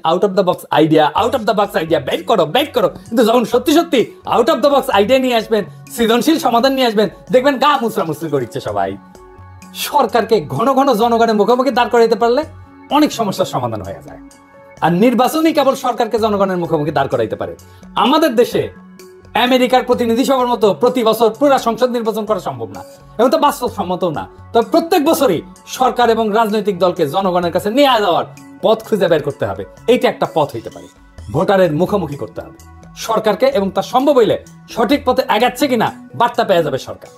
Out of the box idea বের করো কিন্তু যখন সত্যি সত্যি out of the box idea নিয়ে আসবেন, সৃজনশীল সমাধান নিয়ে আসবেন, দেখবেন গা মুচড়ামুচড়ি করছে সবাই। সরকারকে ঘন ঘন জনগণের মুখোমুখি দাঁড় করাইতে পারলে অনেক সমস্যার সমাধান হয়ে যায়। আর নির্বাচনই কেবল সরকারকে জনগণের মুখোমুখি দাঁড় করাইতে পারে। আমাদের দেশে আমেরিকার প্রতিনিধি সভার মতো প্রতি বছর পুরো সংসদ নির্বাচন করা সম্ভব না, এবং তো বাস্তবসম্মতও না। তবে প্রত্যেক বছরই সরকার এবং রাজনৈতিক দলকে জনগণের কাছে নিয়ে যাওয়ার পথ খুঁজে বের করতে হবে। এইটা একটা পথ হইতে পারে। ভোটারের মুখোমুখি করতে হবে সরকারকে, এবং তা সম্ভব হইলে সঠিক পথে আগাচ্ছে কিনা বার্তা পেয়ে যাবে সরকার।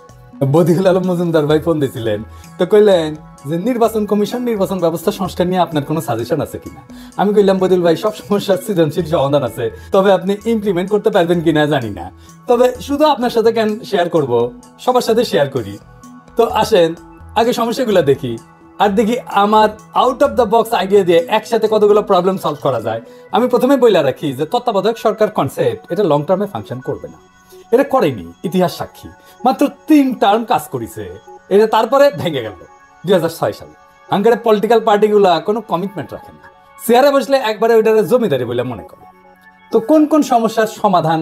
বদিউল আলম মজুমদার ভাই ফোন দিয়েছিলেন, তো কইলেন যে নির্বাচন কমিশন নির্বাচন ব্যবস্থা সংস্কার নিয়ে আপনার কোনো সাজেশন আছে কিনা। আমি কইলাম বদিউল ভাই, সব সমস্যার সৃজনশীল সমাধান আছে, তবে আপনি ইমপ্লিমেন্ট করতে পারবেন কিনা জানি না। তবে শুধু আপনার সাথে কেন শেয়ার করব, সবার সাথে শেয়ার করি। তো আসেন আগে সমস্যাগুলো দেখি, আর দেখি আমার out of the box idea দিয়ে একসাথে কতগুলো প্রবলেম সলভ করা যায়। আমি প্রথমে বইলা রাখি যে তত্ত্বাবধায়ক সরকার কনসেপ্ট এটা লং টার্মে ফাংশন করবে না। এটা করেনি, ইতিহাস সাক্ষী। মাত্র 3 টার্ম কাজ করেছে, এটা তারপরে ভেঙে গেল 2006 সালে। হাঙ্গারের পলিটিক্যাল পার্টিগুলা কোনো কমিটমেন্ট রাখে না, চেয়ারে বসলে একবারে ওইটারে জমিদারি বলে মনে করে। তো কোন কোন সমস্যার সমাধান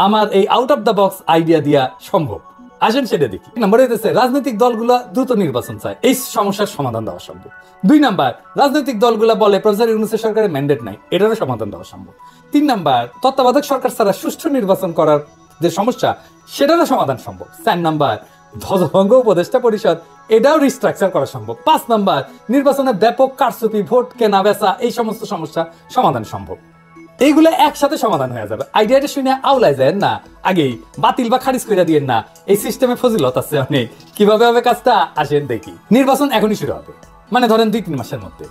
আমার এই out of the box idea দিয়া সম্ভব, আসেন সেটা দেখি। নাম্বার হইতেছে রাজনৈতিক দলগুলা দ্রুত নির্বাচন চায়, এই সমস্যার সমাধান দেওয়া সম্ভব। 2 নাম্বার, রাজনৈতিক দলগুলা বলে প্রফেসর ইউনূসের সরকারের ম্যান্ডেট নাই, এটারও সমাধান দেওয়া সম্ভব। 3 নাম্বার, তত্ত্বাবধায়ক সরকার ছাড়া সুষ্ঠু নির্বাচন করার যে সমস্যা সেটারও সমাধান সম্ভব। 4 নাম্বার, ধ্বজভঙ্গ উপদেষ্টা পরিষদ এটাও রিস্ট্রাকচার করা সম্ভব। 5 নাম্বার, নির্বাচনে ব্যাপক কারচুপি, ভোট কেনা বেচা, এই সমস্ত সমস্যা সমাধান সম্ভব। এইগুলো একসাথে সমাধান হয়ে যাবে। আইডিয়াটা শুনে আউলায় যায় না, আগেই বাতিল বা খারিজ করে দিয়ে না, এই সিস্টেমে ফজিলত আছে অনেক। কিভাবে হবে কাজটা আসেন দেখি। নির্বাচন এখনই শুরু হবে, মানে ধরেন 2-3 মাসের মধ্যে।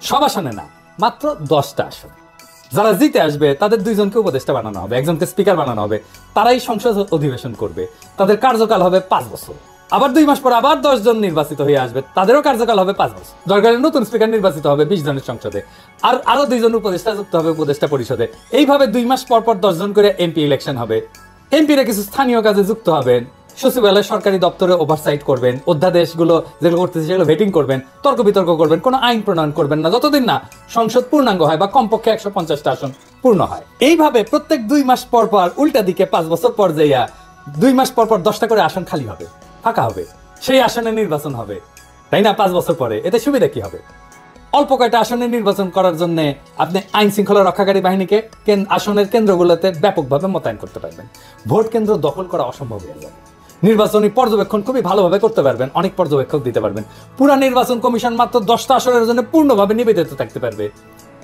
সব আসনে না, মাত্র 10টা আসনে। যারা জিতে আসবে তাদের 2 জনকে উপদেষ্টা বানানো হবে, একজনকে স্পিকার বানানো হবে। তারাই সংসদ অধিবেশন করবে, তাদের কার্যকাল হবে 5 বছর। আবার 2 মাস পর আবার 10 জন নির্বাচিত হয়ে আসবে, তাদেরও কার্যকাল হবে 5 বছর। দরকারে নতুন স্পিকার নির্বাচিত হবে 20 জনের সংসদে, আর আরো 2 জন উপদেষ্টা যুক্ত হবে উপদেষ্টা পরিষদে। এইভাবে 2 মাস পর পর 10 জন করে এমপি ইলেকশন হবে। এমপিরা কিছু স্থানীয় কাজে যুক্ত হবেন, সচিবালয় সরকারি দপ্তরে ওভারসাইট করবেন, অধ্যাদেশগুলো যেগুলো করতেছে সেগুলো ভেটিং করবেন, তর্ক বিতর্ক করবেন, কোনো আইন প্রণয়ন করবেন না যতদিন না সংসদ পূর্ণাঙ্গ হয় বা কমপক্ষে 150টা আসন পূর্ণ হয়। এইভাবে প্রত্যেক 2 মাস পর পর উল্টা দিকে 5 বছর পর যাইয়া 2 মাস পর পর 10টা করে আসন খালি হবে, ফাঁকা হবে, সেই আসনে নির্বাচন হবে, তাই না? 5 বছর পরে এতে সুবিধা কি হবে? অল্প কয়েকটা আসনে নির্বাচন করার জন্য আপনি আইন শৃঙ্খলা রক্ষাকারী বাহিনীকে আসনের কেন্দ্রগুলোতে ব্যাপকভাবে মোতায়েন করতে পারবেন। ভোট কেন্দ্র দখল করা অসম্ভব হয়ে যাবে। নির্বাচনী পর্যবেক্ষণ খুবই ভালোভাবে করতে পারবেন, অনেক পর্যবেক্ষক দিতে পারবেন। পুরা নির্বাচন কমিশন মাত্র 10টা আসনের জন্য পূর্ণভাবে নিবেদিত থাকতে পারবে।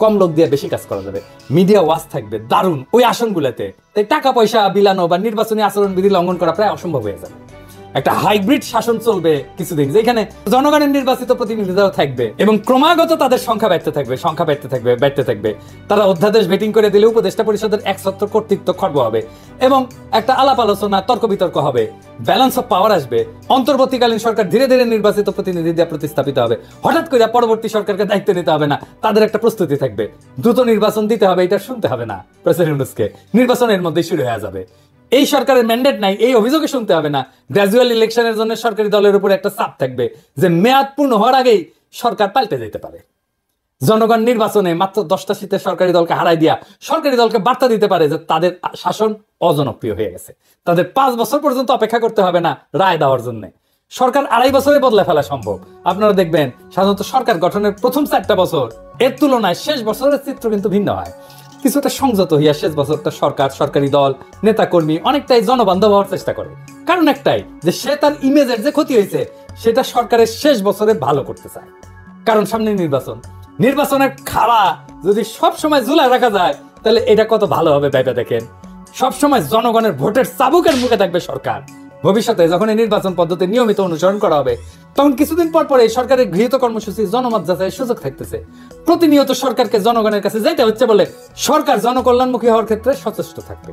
কম লোক দিয়ে বেশি কাজ করা যাবে, মিডিয়া ওয়াচ থাকবে দারুণ ওই আসনগুলোতে। তাই টাকা পয়সা বিলানো বা নির্বাচনী আচরণবিধি লঙ্ঘন করা প্রায় অসম্ভব হয়ে যাবে। একটা হাইব্রিড শাসন চলবে কিছুদিন, যেখানে জনগণের নির্বাচিত প্রতিনিধিরাও থাকবে এবং ক্রমাগত তাদের সংখ্যা বাড়তে থাকবে। তারা অধ্যাদেশ ভেটিং করে দিলে উপদেষ্টা পরিষদের একছত্র কর্তৃত্ব খর্ব হবে এবং একটা আলাপ আলোচনা, তর্ক বিতর্ক হবে, ব্যালেন্স অফ পাওয়ার আসবে। অন্তর্বর্তীকালীন সরকার ধীরে ধীরে নির্বাচিত প্রতিনিধি দিয়ে প্রতিস্থাপিত হবে। হঠাৎ করে পরবর্তী সরকারকে দায়িত্ব নিতে হবে না, তাদের একটা প্রস্তুতি থাকবে। দ্রুত নির্বাচন দিতে হবে, এটা শুনতে হবে না প্রেসিডেন্ট ইউনূসকে, নির্বাচনের মধ্যেই শুরু হয়ে যাবে। এই সরকারের ম্যান্ডেট নাই, এই অভিযোগে শুনতে হবে না। গ্র্যাজুয়াল ইলেকশনের জন্য সরকারি দলের উপর একটা চাপ থাকবে যে মেয়াদ পূর্ণ হওয়ার আগেই সরকার পাল্টে যেতে পারে। জনগণ নির্বাচনে মাত্র 10টা সিটে সরকারি দলকে হারাই দিয়া সরকারি দলকে বার্তা দিতে পারে যে তাদের শাসন অজনপ্রিয় হয়ে গেছে, তাদের 5 বছর পর্যন্ত অপেক্ষা করতে হবে না রায় দেওয়ার জন্য। সরকার 2.5 বছরে বদলে ফেলা সম্ভব। আপনারা দেখবেন সাধারণত সরকার গঠনের প্রথম 4টা বছর এর তুলনায় শেষ বছরের চিত্র কিন্তু ভিন্ন হয়। কিছুটা সংযত হইয়া শেষ বছরটা সরকার, সরকারি দল, নেতাকর্মী অনেকটাই জনবান্ধব হওয়ার চেষ্টা করে। কারণ একটাই, যে সে তার ইমেজের যে ক্ষতি হয়েছে সেটা সরকারের শেষ বছরে ভালো করতে চায়। কারণ সামনে নির্বাচনের খাড়া যদি সব সময় ঝুলায় রাখা যায় তাহলে এটা কত ভালো হবে ভেবে দেখেন। সবসময় জনগণের ভোটের চাবুকের মুখে থাকবে সরকার। ভবিষ্যতে যখন এই নির্বাচন পদ্ধতি নিয়মিত অনুসরণ করা হবে তখন কিছুদিন পর পরে সরকারের গৃহীত কর্মসূচি জনমত যাচাইয়ের সুযোগ থাকতেছে। প্রতিনিয়ত সরকারকে জনগণের কাছে যাইতে হচ্ছে বলে সরকার জনকল্যাণমুখী হওয়ার ক্ষেত্রে সচেষ্ট থাকবে।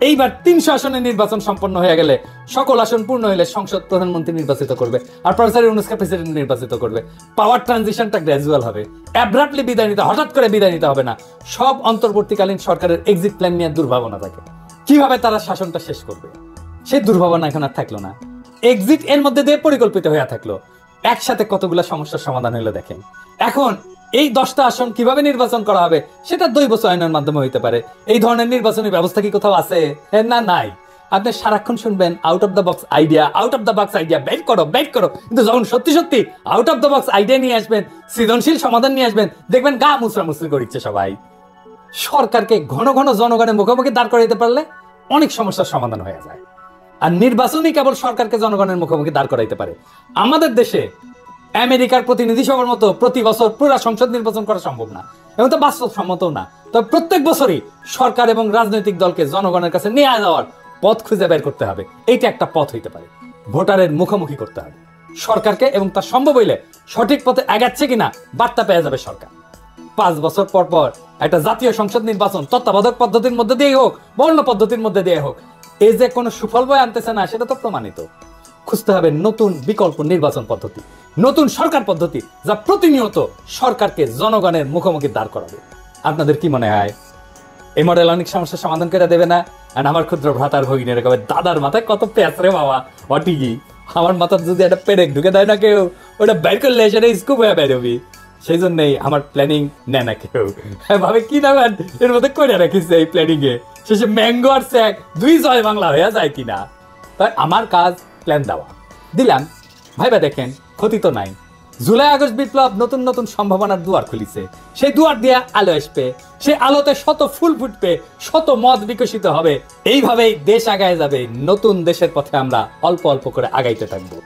এইবার 300 আসনের নির্বাচন সম্পন্ন হয়ে গেলে, সকল আসন পূর্ণ হলে সংসদ প্রধানমন্ত্রী নির্বাচিত করবে আর প্রফেসর ইউনূসকে প্রেসিডেন্ট নির্বাচিত করবে। পাওয়ার ট্রানজিশনটা গ্র্যাজুয়াল হবে, অ্যাব্রাপ্টলি বিদায় নিতে, হঠাৎ করে বিদায় নিতে হবে না। সব অন্তর্বর্তীকালীন সরকারের এক্সিট প্ল্যান নিয়ে দুর্ভাবনা থাকে, কিভাবে তারা শাসনটা শেষ করবে সেই দুর্ভাবনা এখন আর থাকলো না। এক্সিট এর মধ্যে দিয়ে পরিকল্পিত হয়ে থাকলো। একসাথে কতগুলো সমস্যার সমাধান হলো দেখেন। এখন এই 10টা আসন কিভাবে নির্বাচন করা হবে সেটা দৈব চয়নের মাধ্যমে হইতে পারে। এই ধরনের নির্বাচনী ব্যবস্থা কি কোথাও আছে? না, নাই। আপনি সারাক্ষণ শুনবেন out of the box idea, out of the box idea, বের করো বের করো, কিন্তু যখন সত্যি সত্যি out of the box idea নিয়ে আসবেন, সৃজনশীল সমাধান নিয়ে আসবেন, দেখবেন গা মুচড়ামুচড়ি করিচ্ছে সবাই। সরকারকে ঘন ঘন জনগণের মুখোমুখি দাঁড় করাইতে পারলে অনেক সমস্যার সমাধান হয়ে যায়। আর নির্বাচনই কেবল সরকারকে জনগণের মুখোমুখি দাঁড় করাইতে পারে। আমাদের দেশে আমেরিকার প্রতিনিধি সভার মতো প্রতি বছর পুরো সংসদ নির্বাচন করা সম্ভব না, এবং তো বাস্তবসম্মত না। তবে প্রত্যেক বছরই সরকার এবং রাজনৈতিক দলকে জনগণের কাছে নিয়ে যাওয়ার পথ খুঁজে বের করতে হবে। এইটা একটা পথ হইতে পারে। ভোটারের মুখোমুখি করতে হবে সরকারকে, এবং তা সম্ভব হইলে সঠিক পথে আগাচ্ছে কিনা বার্তা পেয়ে যাবে সরকার। 5 বছর পর পর একটা জাতীয় সংসদ নির্বাচন তত্ত্বাবধায়ক পদ্ধতির মধ্যে দিয়ে হোক, বর্ণ পদ্ধতির মধ্যে দিয়ে হোক, এই যে কোনো সুফল বয়ে আনতেছে না সেটা তো প্রমাণিত। খুঁজতে হবে নতুন বিকল্প নির্বাচন পদ্ধতি, নতুন সরকার পদ্ধতি, যা প্রতিনিয়ত সরকারকে জনগণের মুখোমুখি দাঁড় করাবে। আপনাদের কি মনে হয় এই মডেল অনেক সমস্যার সমাধান করে দেবে না? আর আমার ক্ষুদ্র ভ্রাতার ভগিনের কবে দাদার মাথায় কত পেঁচ রে বাবা, অটিকি আমার মাথার যদি একটা পেরেক ঢুকে দেয় না কেউ, ওটা বের করলে সেটা স্কুপ হয়ে বেরোবি। সেই জন্যই আমার প্ল্যানিং নেয় না কেউ। ভাবে কি দেবেন এর মধ্যে করে রাখিস এই প্ল্যানিং এ, শেষে ম্যাঙ্গো আর স্যাক 2 জয় বাংলা হয়ে যায় কিনা। তাই আমার কাজ প্ল্যান দেওয়া, দিলাম, ভাইবা দেখেন, ক্ষতি তো নাই। জুলাই আগস্ট বিপ্লব নতুন নতুন সম্ভাবনার দুয়ার খুলিছে। সেই দুয়ার দিয়ে আলো আসবে, সেই আলোতে শত ফুল ফুটবে, শত মত বিকশিত হবে। এইভাবেই দেশ আগায় যাবে। নতুন দেশের পথে আমরা অল্প অল্প করে আগাইতে থাকবো।